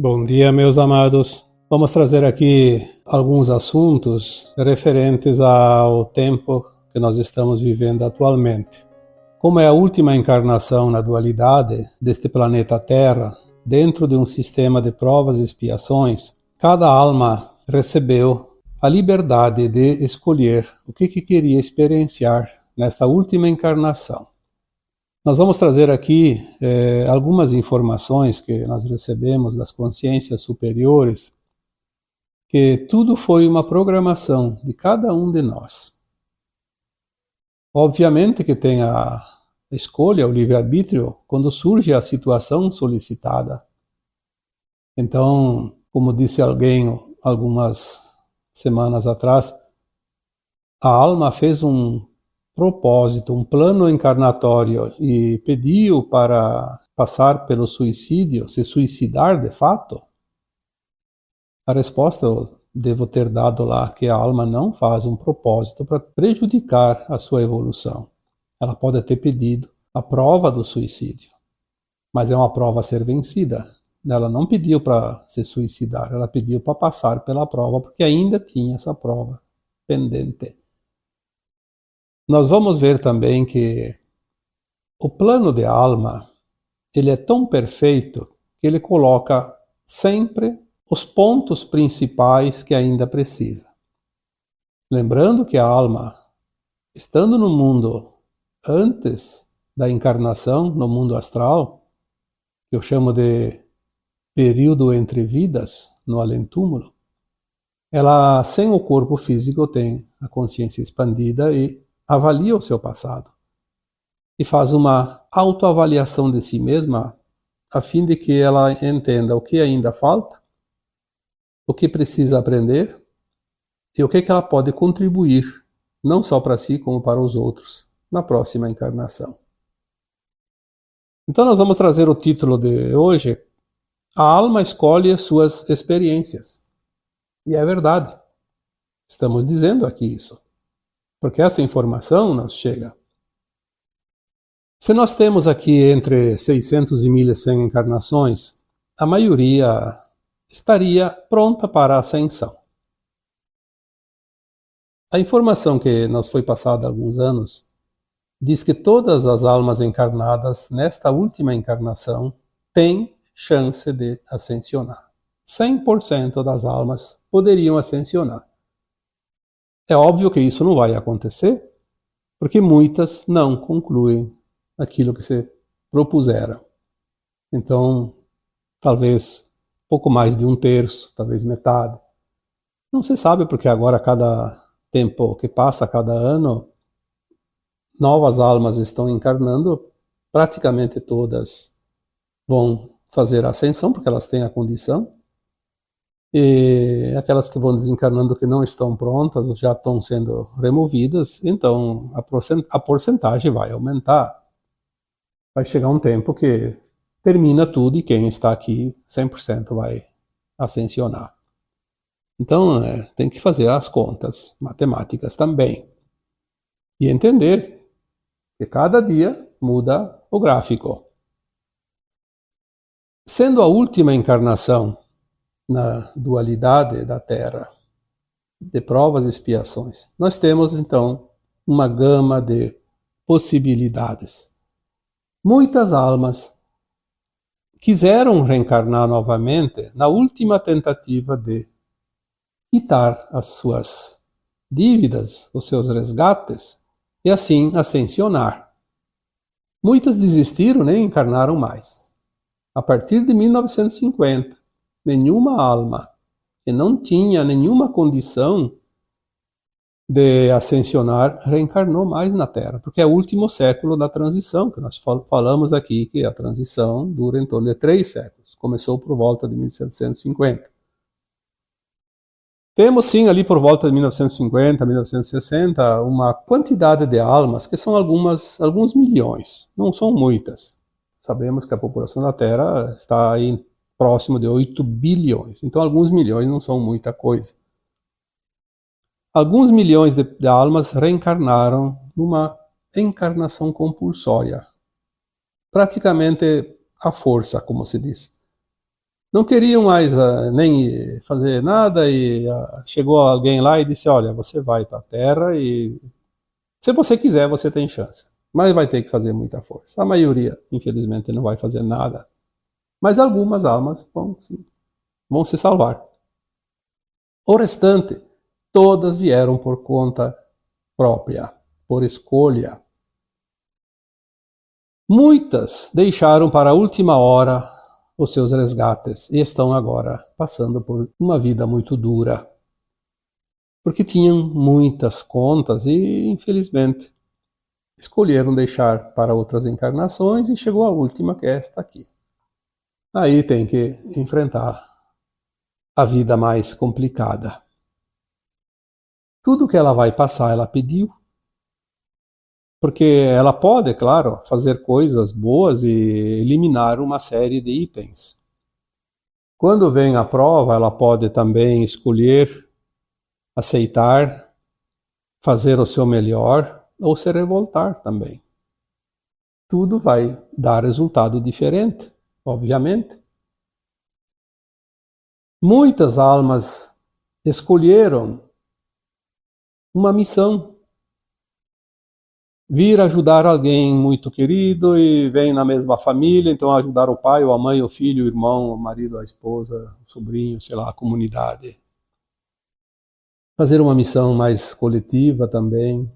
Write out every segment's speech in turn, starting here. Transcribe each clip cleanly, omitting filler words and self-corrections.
Bom dia, meus amados. Vamos trazer aqui alguns assuntos referentes ao tempo que nós estamos vivendo atualmente. Como é a última encarnação na dualidade deste planeta Terra, dentro de um sistema de provas e expiações, cada alma recebeu a liberdade de escolher o que queria experienciar nesta última encarnação. Nós vamos trazer aqui algumas informações que nós recebemos das consciências superiores, que tudo foi uma programação de cada um de nós. Obviamente que tem a escolha, o livre-arbítrio, quando surge a situação solicitada. Então, como disse alguém algumas semanas atrás, a alma fez um propósito, um plano encarnatório e pediu para passar pelo suicídio, se suicidar de fato? A resposta eu devo ter dado lá, que a alma não faz um propósito para prejudicar a sua evolução. Ela pode ter pedido a prova do suicídio, mas é uma prova a ser vencida. Ela não pediu para se suicidar, ela pediu para passar pela prova, porque ainda tinha essa prova pendente. Nós vamos ver também que o plano de alma, ele é tão perfeito que ele coloca sempre os pontos principais que ainda precisa. Lembrando que a alma, estando no mundo antes da encarnação, no mundo astral, que eu chamo de período entre vidas, no além-túmulo, ela, sem o corpo físico, tem a consciência expandida e avalia o seu passado e faz uma autoavaliação de si mesma a fim de que ela entenda o que ainda falta, o que precisa aprender e o que ela pode contribuir, não só para si como para os outros, na próxima encarnação. Então nós vamos trazer o título de hoje: A alma escolhe suas experiências. E é verdade, estamos dizendo aqui isso, porque essa informação nos chega. Se nós temos aqui entre 600 e 1.100 encarnações, a maioria estaria pronta para a ascensão. A informação que nos foi passada há alguns anos diz que todas as almas encarnadas nesta última encarnação têm chance de ascensionar. 100% das almas poderiam ascensionar. É óbvio que isso não vai acontecer, porque muitas não concluem aquilo que se propuseram. Então, talvez pouco mais de 1/3, talvez metade. Não se sabe, porque agora, cada tempo que passa, cada ano, novas almas estão encarnando, praticamente todas vão fazer a ascensão, porque elas têm a condição. E aquelas que vão desencarnando, que não estão prontas, já estão sendo removidas, então a porcentagem vai aumentar. Vai chegar um tempo que termina tudo e quem está aqui 100% vai ascensionar. Então tem que fazer as contas matemáticas também e entender que cada dia muda o gráfico. Sendo a última encarnação na dualidade da Terra, de provas e expiações, nós temos então uma gama de possibilidades. Muitas almas quiseram reencarnar novamente na última tentativa de quitar as suas dívidas, os seus resgates, e assim ascensionar. Muitas desistiram, nem encarnaram mais. A partir de 1950, nenhuma alma que não tinha nenhuma condição de ascensionar reencarnou mais na Terra, porque é o último século da transição, que nós falamos aqui que a transição dura em torno de 3 séculos, começou por volta de 1750. Temos sim ali por volta de 1950, 1960, uma quantidade de almas que são alguns milhões, não são muitas. Sabemos que a população da Terra está aí próximo de 8 bilhões. Então, alguns milhões não são muita coisa. Alguns milhões de almas reencarnaram numa encarnação compulsória. Praticamente à força, como se diz. Não queriam mais nem fazer nada e chegou alguém lá e disse, olha, você vai para a Terra e se você quiser você tem chance, mas vai ter que fazer muita força. A maioria, infelizmente, não vai fazer nada, mas algumas almas vão se salvar. O restante, todas vieram por conta própria, por escolha. Muitas deixaram para a última hora os seus resgates e estão agora passando por uma vida muito dura, porque tinham muitas contas e, infelizmente, escolheram deixar para outras encarnações e chegou a última, que é esta aqui. Aí tem que enfrentar a vida mais complicada. Tudo que ela vai passar, ela pediu, porque ela pode, claro, fazer coisas boas e eliminar uma série de itens. Quando vem a prova, ela pode também escolher aceitar, fazer o seu melhor ou se revoltar também. Tudo vai dar resultado diferente, obviamente. Muitas almas escolheram uma missão. Vir ajudar alguém muito querido e vem na mesma família, então ajudar o pai, ou a mãe, o filho, o irmão, o marido, a esposa, o sobrinho, sei lá, a comunidade. Fazer uma missão mais coletiva também.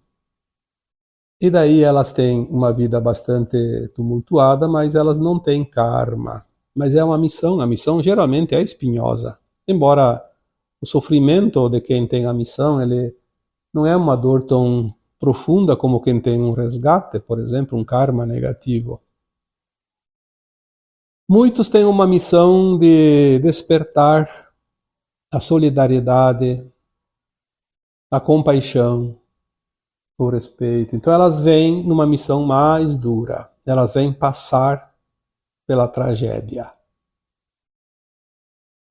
E daí elas têm uma vida bastante tumultuada, mas elas não têm karma. Mas é uma missão, a missão geralmente é espinhosa. Embora o sofrimento de quem tem a missão, ele não é uma dor tão profunda como quem tem um resgate, por exemplo, um karma negativo. Muitos têm uma missão de despertar a solidariedade, a compaixão, o respeito. Então elas vêm numa missão mais dura. Elas vêm passar pela tragédia.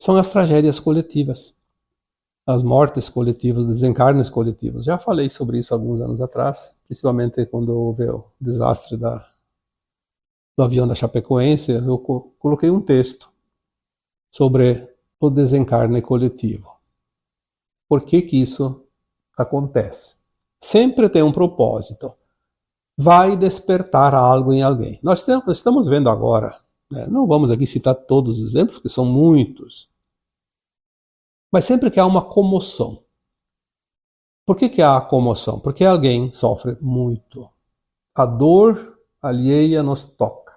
São as tragédias coletivas. As mortes coletivas, os desencarnes coletivos. Já falei sobre isso alguns anos atrás, principalmente quando houve o desastre do avião da Chapecoense. Eu coloquei um texto sobre o desencarne coletivo. Por que que isso acontece? Sempre tem um propósito. Vai despertar algo em alguém. Nós estamos vendo agora, né? Não vamos aqui citar todos os exemplos, porque são muitos, mas sempre que há uma comoção. Por que que há comoção? Porque alguém sofre muito. A dor alheia nos toca.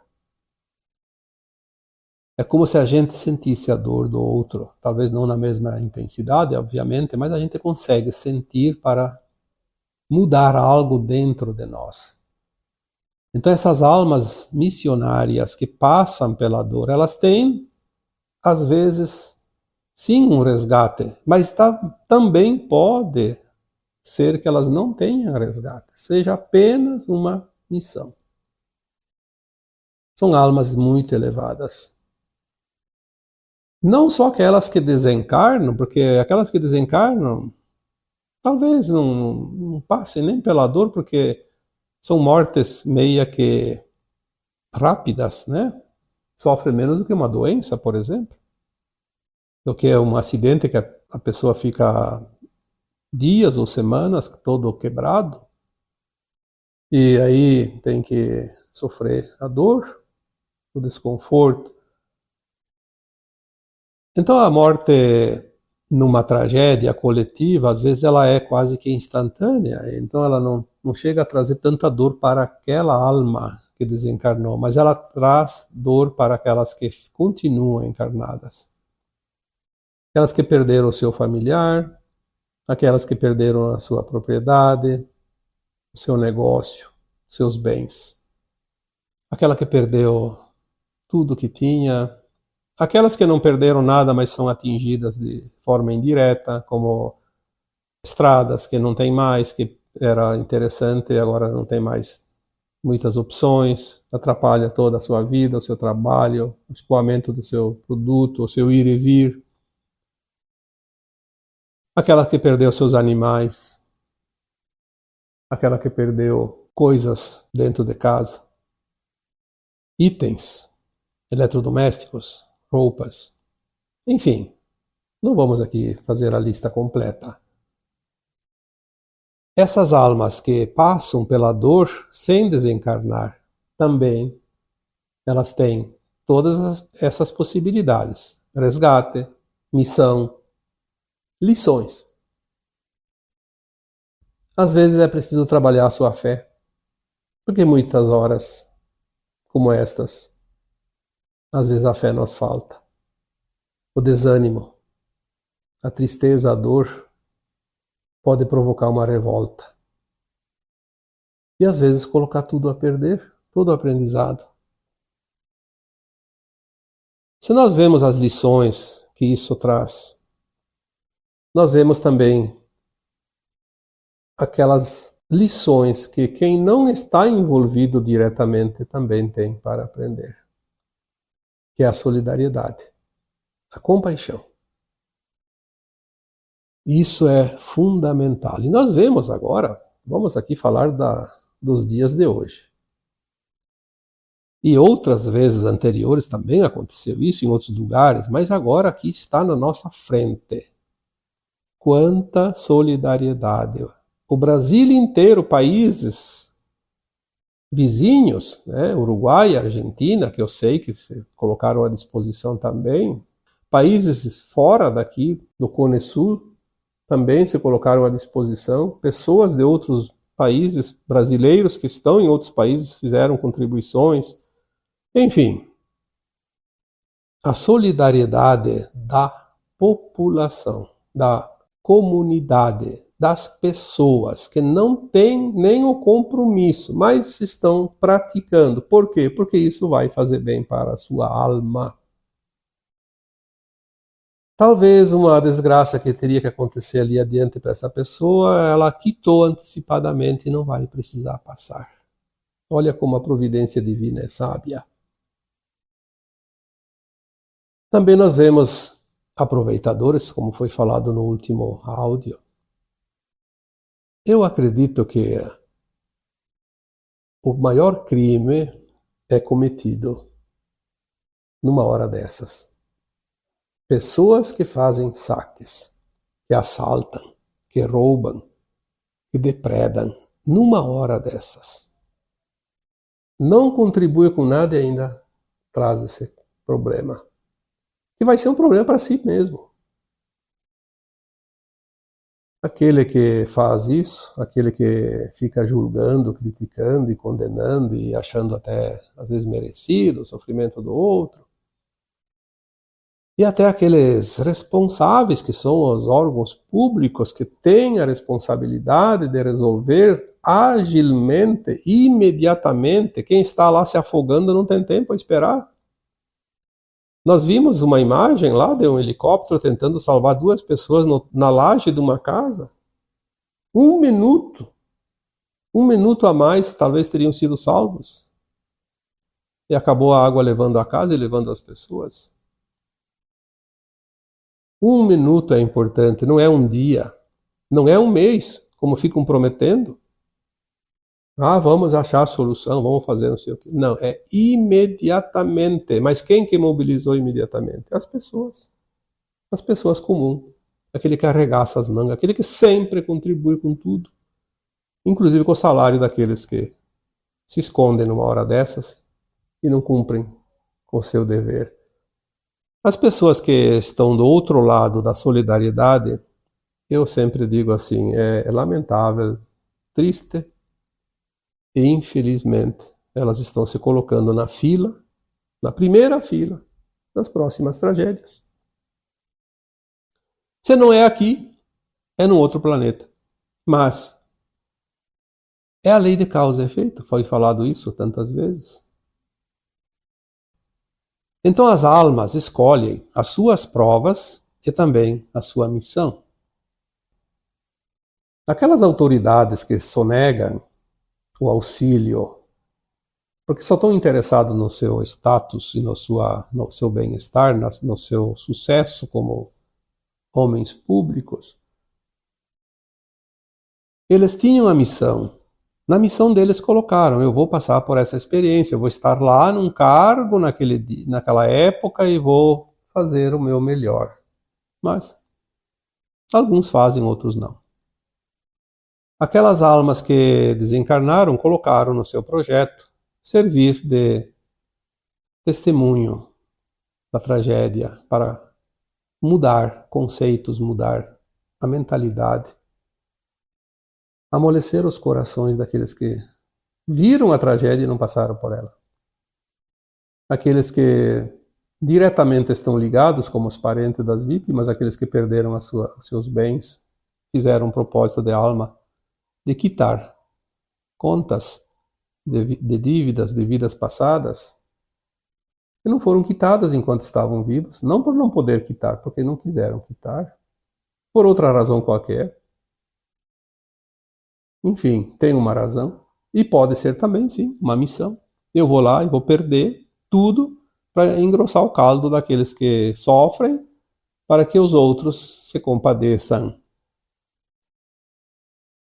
É como se a gente sentisse a dor do outro, talvez não na mesma intensidade, obviamente, mas a gente consegue sentir para mudar algo dentro de nós. Então essas almas missionárias que passam pela dor, elas têm, às vezes, sim, um resgate, mas também pode ser que elas não tenham resgate, seja apenas uma missão. São almas muito elevadas. Não só aquelas que desencarnam, porque aquelas que desencarnam talvez não passem nem pela dor, porque são mortes meia que rápidas, né? Sofrem menos do que uma doença, por exemplo. Do que um acidente que a pessoa fica dias ou semanas todo quebrado. E aí tem que sofrer a dor, o desconforto. Então a morte numa tragédia coletiva, às vezes ela é quase que instantânea, então ela não chega a trazer tanta dor para aquela alma que desencarnou, mas ela traz dor para aquelas que continuam encarnadas. Aquelas que perderam o seu familiar, aquelas que perderam a sua propriedade, o seu negócio, seus bens. Aquela que perdeu tudo que tinha, aquelas que não perderam nada, mas são atingidas de forma indireta, como estradas que não tem mais, que era interessante e agora não tem mais muitas opções, atrapalha toda a sua vida, o seu trabalho, o escoamento do seu produto, o seu ir e vir. Aquela que perdeu seus animais, aquela que perdeu coisas dentro de casa, itens, eletrodomésticos, roupas. Enfim, não vamos aqui fazer a lista completa. Essas almas que passam pela dor sem desencarnar, também elas têm todas essas possibilidades. Resgate, missão, lições. Às vezes é preciso trabalhar a sua fé, porque muitas horas como estas, às vezes a fé nos falta. O desânimo, a tristeza, a dor pode provocar uma revolta. E às vezes colocar tudo a perder, todo o aprendizado. Se nós vemos as lições que isso traz, nós vemos também aquelas lições que quem não está envolvido diretamente também tem para aprender, que é a solidariedade, a compaixão. Isso é fundamental. E nós vemos agora, vamos aqui falar dos dias de hoje. E outras vezes anteriores também aconteceu isso em outros lugares, mas agora aqui está na nossa frente. Quanta solidariedade! O Brasil inteiro, países vizinhos, né, Uruguai, Argentina, que eu sei que se colocaram à disposição também, países fora daqui do Cone Sul também se colocaram à disposição, pessoas de outros países brasileiros que estão em outros países fizeram contribuições, enfim, a solidariedade da população, da comunidade, das pessoas que não têm nem o compromisso, mas estão praticando. Por quê? Porque isso vai fazer bem para a sua alma. Talvez uma desgraça que teria que acontecer ali adiante para essa pessoa, ela quitou antecipadamente e não vai precisar passar. Olha como a providência divina é sábia. Também nós vemos aproveitadores, como foi falado no último áudio. Eu acredito que o maior crime é cometido numa hora dessas. Pessoas que fazem saques, que assaltam, que roubam, que depredam, numa hora dessas. Não contribui com nada e ainda traz esse problema. Que vai ser um problema para si mesmo. Aquele que faz isso, aquele que fica julgando, criticando e condenando e achando até, às vezes, merecido o sofrimento do outro, e até aqueles responsáveis, que são os órgãos públicos, que têm a responsabilidade de resolver agilmente, imediatamente. Quem está lá se afogando não tem tempo a esperar. Nós vimos uma imagem lá de um helicóptero tentando salvar 2 pessoas na laje de uma casa. 1 minuto. 1 minuto a mais talvez teriam sido salvos. E acabou a água levando a casa e levando as pessoas. 1 minuto é importante, não é um dia, não é um mês, como ficam prometendo. Ah, vamos achar a solução, vamos fazer não sei o quê. Não, é imediatamente. Mas quem que mobilizou imediatamente? As pessoas. As pessoas comuns. Aquele que arregaça as mangas, aquele que sempre contribui com tudo. Inclusive com o salário daqueles que se escondem numa hora dessas e não cumprem com o seu dever. As pessoas que estão do outro lado da solidariedade, eu sempre digo assim, é lamentável, triste, e infelizmente elas estão se colocando na fila, na primeira fila, das próximas tragédias. Se não é aqui, é num outro planeta. Mas é a lei de causa e efeito, foi falado isso tantas vezes. Então as almas escolhem as suas provas e também a sua missão. Aquelas autoridades que sonegam o auxílio, porque só estão interessados no seu status e no seu bem-estar, no seu sucesso como homens públicos, eles tinham a missão. Na missão deles colocaram, eu vou passar por essa experiência, eu vou estar lá num cargo naquela época e vou fazer o meu melhor. Mas alguns fazem, outros não. Aquelas almas que desencarnaram colocaram no seu projeto servir de testemunho da tragédia para mudar conceitos, mudar a mentalidade, amolecer os corações daqueles que viram a tragédia e não passaram por ela. Aqueles que diretamente estão ligados, como os parentes das vítimas, aqueles que perderam seus bens, fizeram um propósito de alma de quitar contas de dívidas de vidas passadas que não foram quitadas enquanto estavam vivos, não por não poder quitar, porque não quiseram quitar, por outra razão qualquer. Enfim, tem uma razão. E pode ser também, sim, uma missão. Eu vou lá e vou perder tudo para engrossar o caldo daqueles que sofrem, para que os outros se compadeçam.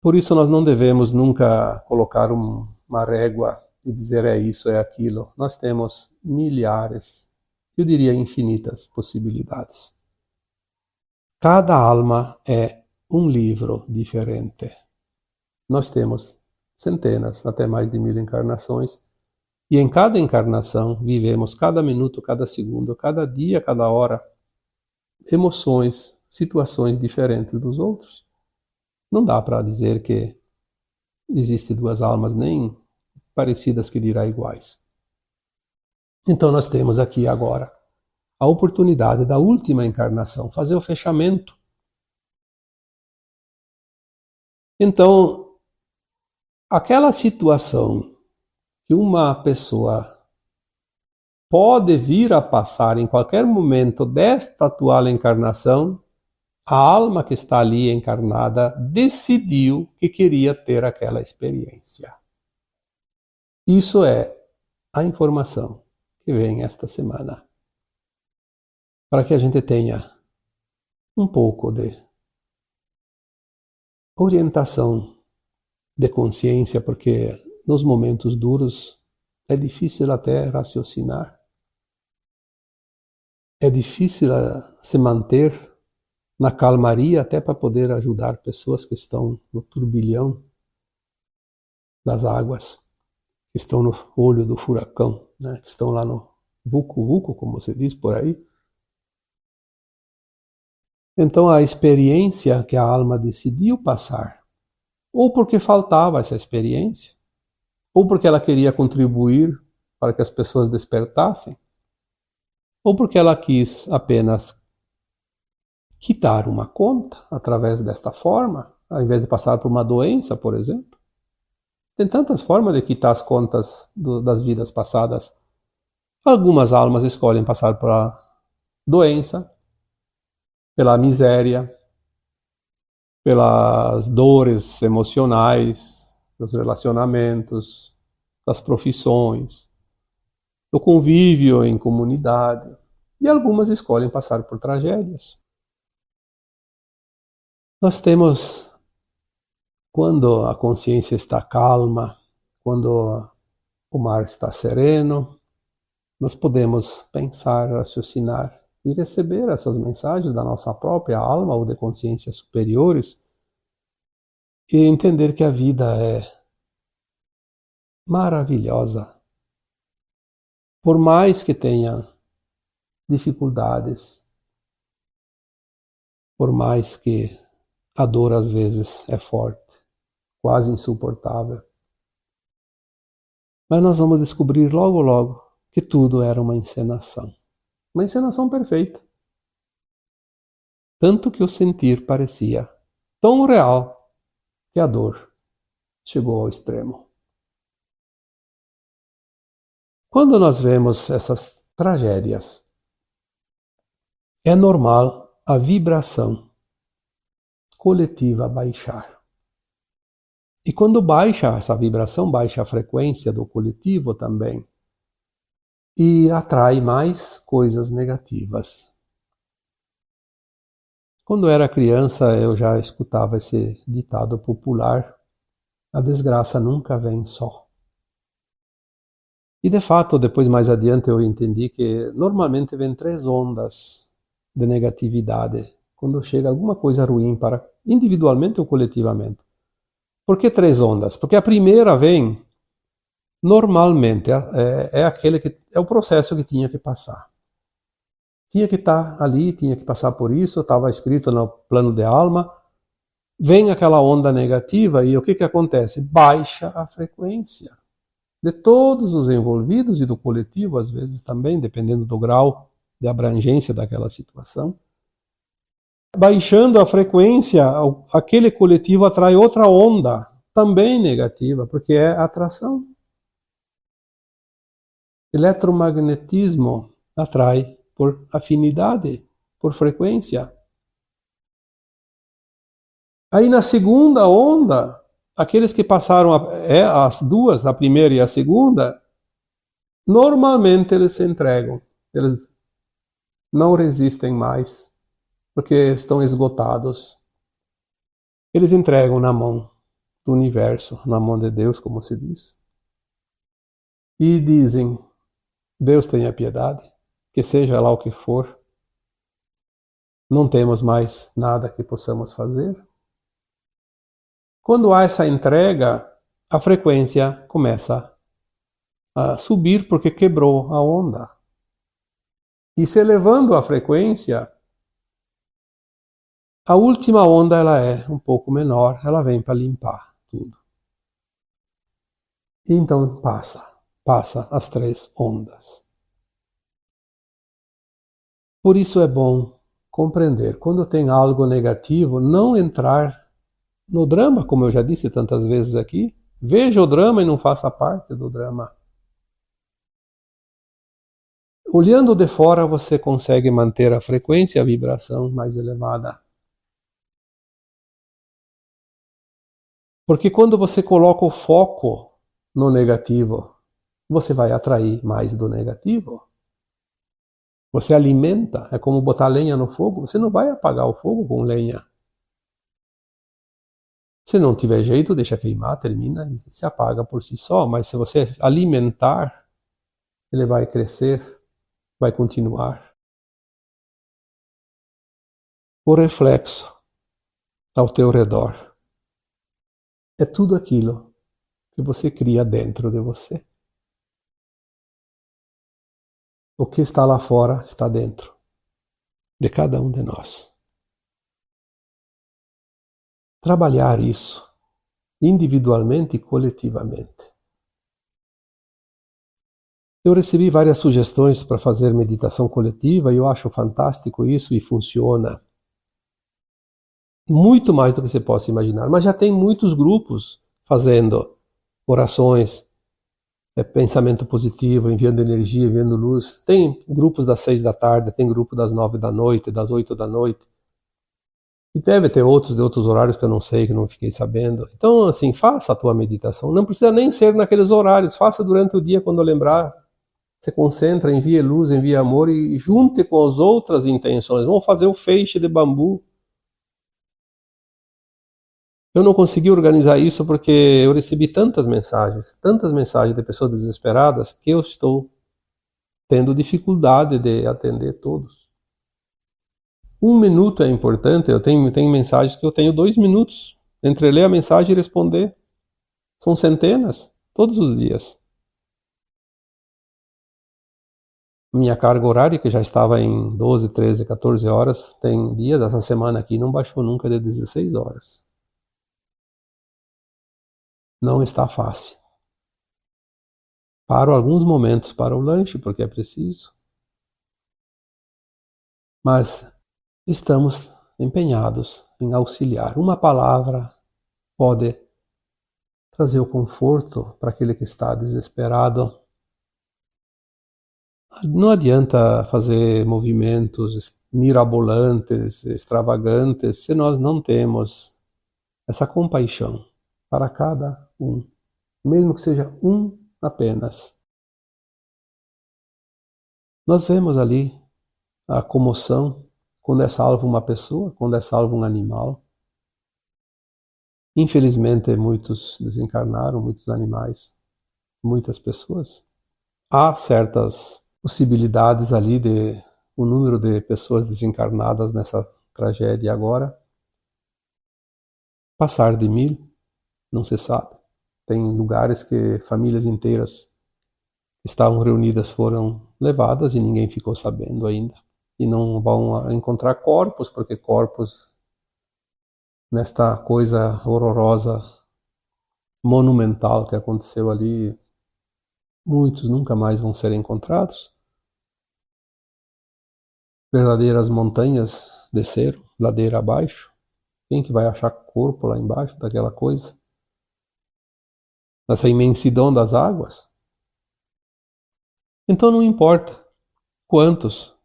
Por isso nós não devemos nunca colocar uma régua e dizer é isso, é aquilo. Nós temos milhares, eu diria infinitas possibilidades. Cada alma é um livro diferente. Nós temos centenas, até mais de 1000 encarnações, e em cada encarnação vivemos cada minuto, cada segundo, cada dia, cada hora, emoções, situações diferentes dos outros. Não dá para dizer que existem duas almas nem parecidas que dirá iguais. Então nós temos aqui agora a oportunidade da última encarnação, fazer o fechamento. Então, aquela situação que uma pessoa pode vir a passar em qualquer momento desta atual encarnação, a alma que está ali encarnada decidiu que queria ter aquela experiência. Isso é a informação que vem esta semana. Para que a gente tenha um pouco de orientação de consciência, porque nos momentos duros é difícil até raciocinar. É difícil se manter na calmaria até para poder ajudar pessoas que estão no turbilhão das águas, que estão no olho do furacão, né? Que estão lá no vucu-vucu, como se diz por aí. Então a experiência que a alma decidiu passar, ou porque faltava essa experiência, ou porque ela queria contribuir para que as pessoas despertassem, ou porque ela quis apenas quitar uma conta através desta forma, ao invés de passar por uma doença, por exemplo. Tem tantas formas de quitar as contas das vidas passadas. Algumas almas escolhem passar pela doença, pela miséria, pelas dores emocionais, dos relacionamentos, das profissões, do convívio em comunidade. E algumas escolhem passar por tragédias. Nós temos, quando a consciência está calma, quando o mar está sereno, nós podemos pensar, raciocinar e receber essas mensagens da nossa própria alma ou de consciências superiores e entender que a vida é maravilhosa. Por mais que tenha dificuldades, por mais que a dor às vezes é forte, quase insuportável, mas nós vamos descobrir logo, logo que tudo era uma encenação perfeita. Tanto que o sentir parecia tão real que a dor chegou ao extremo. Quando nós vemos essas tragédias, é normal a vibração coletiva baixar. E quando baixa essa vibração, baixa a frequência do coletivo também. E atrai mais coisas negativas. Quando eu era criança, eu já escutava esse ditado popular: a desgraça nunca vem só. E de fato, depois mais adiante eu entendi que normalmente vem 3 ondas de negatividade quando chega alguma coisa ruim para individualmente ou coletivamente. Por que 3 ondas? Porque a primeira vem normalmente, é aquele que é o processo que tinha que passar. Tinha que estar ali, tinha que passar por isso, estava escrito no plano de alma. Vem aquela onda negativa e o que acontece? Baixa a frequência de todos os envolvidos e do coletivo, às vezes também, dependendo do grau de abrangência daquela situação. Baixando a frequência, aquele coletivo atrai outra onda, também negativa, porque é atração. Eletromagnetismo atrai por afinidade, por frequência. Aí na segunda onda, aqueles que passaram as duas, a primeira e a segunda, normalmente eles se entregam. Eles não resistem mais, porque estão esgotados. Eles entregam na mão do universo, na mão de Deus, como se diz. E dizem, Deus tenha piedade, que seja lá o que for, não temos mais nada que possamos fazer. Quando há essa entrega, a frequência começa a subir porque quebrou a onda. E se elevando a frequência, a última onda ela é um pouco menor, ela vem para limpar tudo. E então passa as 3 ondas. Por isso é bom compreender, quando tem algo negativo, não entrar no drama, como eu já disse tantas vezes aqui. Veja o drama e não faça parte do drama. Olhando de fora, você consegue manter a frequência e a vibração mais elevada. Porque quando você coloca o foco no negativo, você vai atrair mais do negativo. Você alimenta, é como botar lenha no fogo. Você não vai apagar o fogo com lenha. Se não tiver jeito, deixa queimar, termina e se apaga por si só. Mas se você alimentar, ele vai crescer, vai continuar. O reflexo ao teu redor é tudo aquilo que você cria dentro de você. O que está lá fora está dentro de cada um de nós. Trabalhar isso individualmente e coletivamente. Eu recebi várias sugestões para fazer meditação coletiva e eu acho fantástico isso e funciona muito mais do que você possa imaginar. Mas já tem muitos grupos fazendo orações, pensamento positivo, enviando energia, enviando luz. Tem grupos das 6 da tarde, tem grupo das 9 da noite, das 8 da noite. E deve ter outros de outros horários que eu não sei, que eu não fiquei sabendo. Então, assim, faça a tua meditação. Não precisa nem ser naqueles horários. Faça durante o dia quando lembrar. Você concentra, envia luz, envia amor e junte com as outras intenções. Vamos fazer o feixe de bambu. Eu não consegui organizar isso porque eu recebi tantas mensagens de pessoas desesperadas, que eu estou tendo dificuldade de atender todos. 1 minuto é importante, eu tenho mensagens que eu tenho 2 minutos entre ler a mensagem e responder. São centenas, todos os dias. Minha carga horária, que já estava em 12, 13, 14 horas, tem dias, essa semana aqui não baixou nunca de 16 horas. Não está fácil. Paro alguns momentos para o lanche, porque é preciso. Mas estamos empenhados em auxiliar. Uma palavra pode trazer o conforto para aquele que está desesperado. Não adianta fazer movimentos mirabolantes, extravagantes, se nós não temos essa compaixão para cada um, mesmo que seja um apenas. Nós vemos ali a comoção quando é salvo uma pessoa, quando é salvo um animal. Infelizmente, muitos desencarnaram, muitos animais, muitas pessoas. há certas possibilidades ali de o número de pessoas desencarnadas nessa tragédia agora passar de 1000, não se sabe. Tem lugares que famílias inteiras estavam reunidas foram levadas e ninguém ficou sabendo ainda. E não vão encontrar corpos, porque corpos nesta coisa horrorosa, monumental que aconteceu ali, muitos nunca mais vão ser encontrados. Verdadeiras montanhas desceram, ladeira abaixo. Quem que vai achar corpo lá embaixo daquela coisa? Nessa imensidão das águas? Então não importa quantos,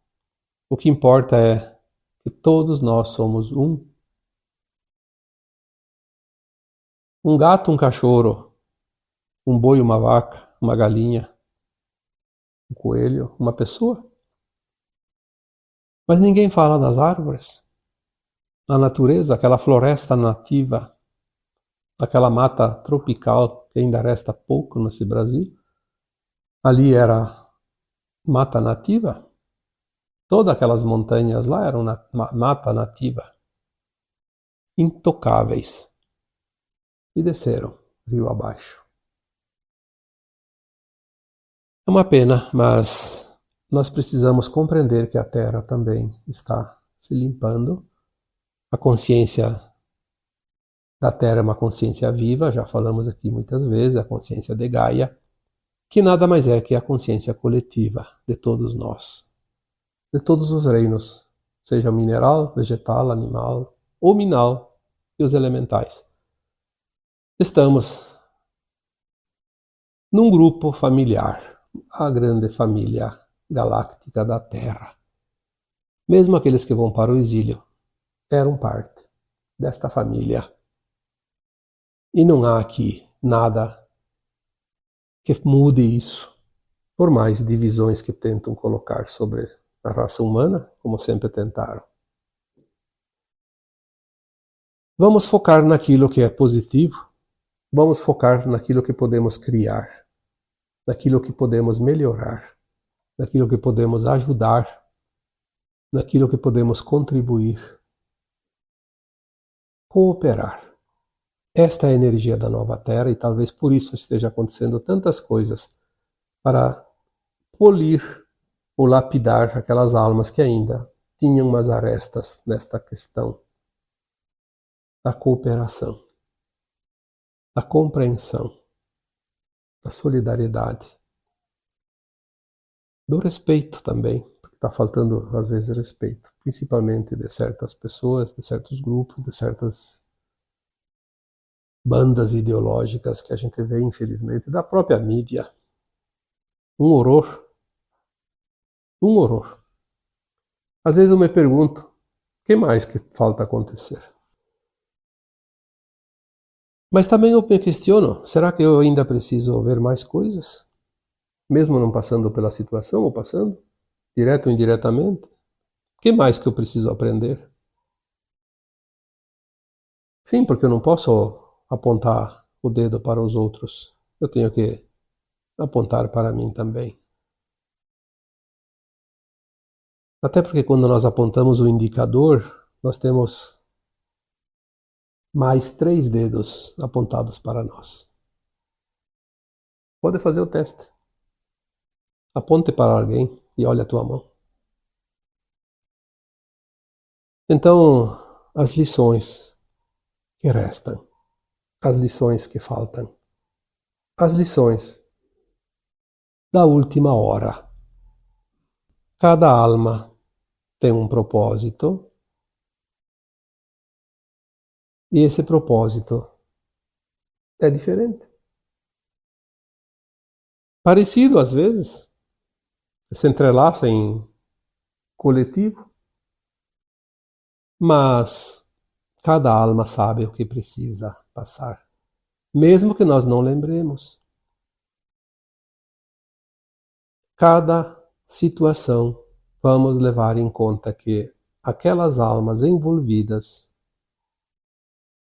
o que importa é que todos nós somos um. Um gato, um cachorro, um boi, uma vaca, uma galinha, um coelho, uma pessoa. Mas ninguém fala das árvores, a natureza, aquela floresta nativa, aquela mata tropical que ainda resta pouco nesse Brasil. Ali era mata nativa. Todas aquelas montanhas lá eram mata nativa. Intocáveis. E desceram rio abaixo. É uma pena, mas nós precisamos compreender que a Terra também está se limpando. A consciência da Terra é uma consciência viva, já falamos aqui muitas vezes, a consciência de Gaia, que nada mais é que a consciência coletiva de todos nós, de todos os reinos, seja mineral, vegetal, animal, ou minal e os elementais. Estamos num grupo familiar, a grande família galáctica da Terra. Mesmo aqueles que vão para o exílio eram parte desta família. E não há aqui nada que mude isso, por mais divisões que tentam colocar sobre a raça humana, como sempre tentaram. Vamos focar naquilo que é positivo, vamos focar naquilo que podemos criar, naquilo que podemos melhorar, naquilo que podemos ajudar, naquilo que podemos contribuir, cooperar. Esta é a energia da nova Terra e talvez por isso esteja acontecendo tantas coisas para polir ou lapidar aquelas almas que ainda tinham umas arestas nesta questão da cooperação, da compreensão, da solidariedade, do respeito também, porque está faltando às vezes respeito, principalmente de certas pessoas, de certos grupos, de certas bandas ideológicas que a gente vê, infelizmente, da própria mídia. Um horror. Um horror. Às vezes eu me pergunto, o que mais que falta acontecer? Mas também eu me questiono, será que eu ainda preciso ver mais coisas? Mesmo não passando pela situação, ou passando, direto ou indiretamente? O que mais que eu preciso aprender? Sim, porque eu não posso apontar o dedo para os outros. Eu tenho que apontar para mim também. Até porque quando nós apontamos o indicador, nós temos mais 3 dedos apontados para nós. Pode fazer o teste. Aponte para alguém e olhe a tua mão. Então, as lições que restam, as lições que faltam, as lições da última hora. Cada alma tem um propósito e esse propósito é diferente. Parecido às vezes, se entrelaça em coletivo, mas cada alma sabe o que precisa passar, mesmo que nós não lembremos. Cada situação vamos levar em conta que aquelas almas envolvidas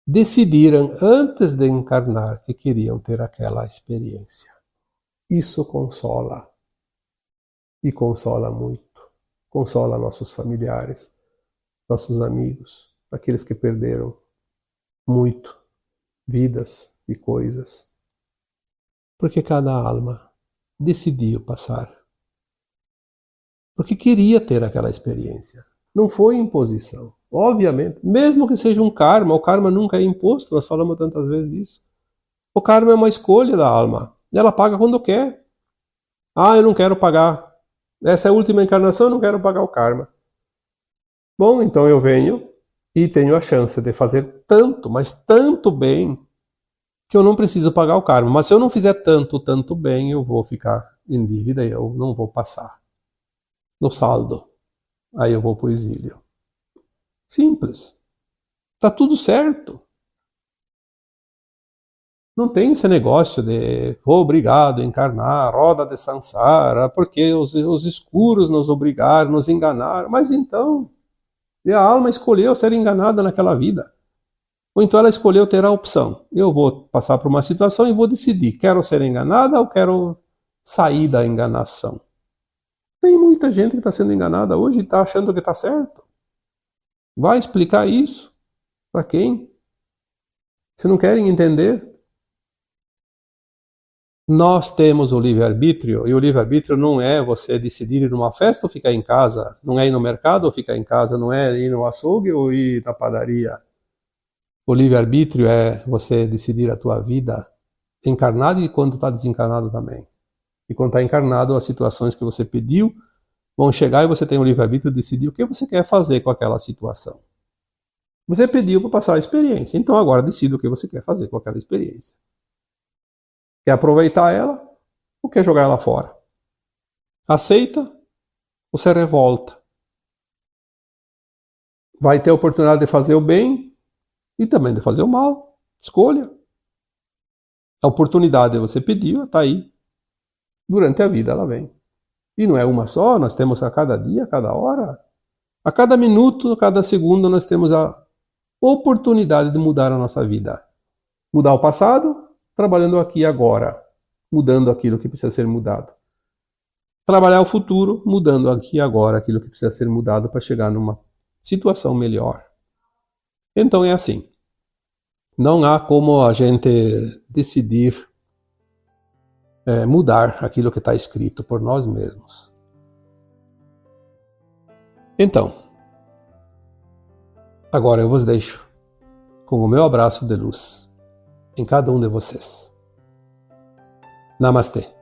decidiram antes de encarnar que queriam ter aquela experiência. Isso consola, e consola muito. Consola nossos familiares, nossos amigos, aqueles que perderam muito, vidas e coisas. Porque cada alma decidiu passar. Porque queria ter aquela experiência. Não foi imposição. Obviamente, mesmo que seja um karma, o karma nunca é imposto, nós falamos tantas vezes isso. O karma é uma escolha da alma. Ela paga quando quer. Ah, eu não quero pagar. Essa é a última encarnação, eu não quero pagar o karma. Bom, então eu venho e tenho a chance de fazer tanto, mas tanto bem, que eu não preciso pagar o karma. Mas se eu não fizer tanto bem, eu vou ficar em dívida e eu não vou passar no saldo. Aí eu vou para o exílio. Simples. Tá tudo certo. Não tem esse negócio de obrigado a encarnar, roda de samsara, porque os escuros nos obrigaram, nos enganaram. Mas então, a alma escolheu ser enganada naquela vida. Ou então ela escolheu ter a opção. Eu vou passar por uma situação e vou decidir, quero ser enganada ou quero sair da enganação. Tem muita gente que está sendo enganada hoje e está achando que está certo. Vai explicar isso? Para quem? Se não querem entender? Nós temos o livre-arbítrio, e o livre-arbítrio não é você decidir ir numa festa ou ficar em casa, não é ir no mercado ou ficar em casa, não é ir no açougue ou ir na padaria. O livre-arbítrio é você decidir a tua vida encarnado e quando está desencarnado também. E quando está encarnado, as situações que você pediu vão chegar e você tem o livre-arbítrio de decidir o que você quer fazer com aquela situação. Você pediu para passar a experiência, então agora decida o que você quer fazer com aquela experiência. Quer aproveitar ela ou quer jogar ela fora? Aceita ou se revolta? Vai ter a oportunidade de fazer o bem e também de fazer o mal. Escolha. A oportunidade você pediu, está aí. Durante a vida ela vem. E não é uma só, nós temos a cada dia, a cada hora. A cada minuto, a cada segundo, nós temos a oportunidade de mudar a nossa vida. Mudar o passado, trabalhando aqui agora, mudando aquilo que precisa ser mudado. Trabalhar o futuro, mudando aqui agora aquilo que precisa ser mudado para chegar numa situação melhor. Então é assim. Não há como a gente decidir mudar aquilo que está escrito por nós mesmos. Então, agora eu vos deixo com o meu abraço de luz em cada um de vocês. Namastê.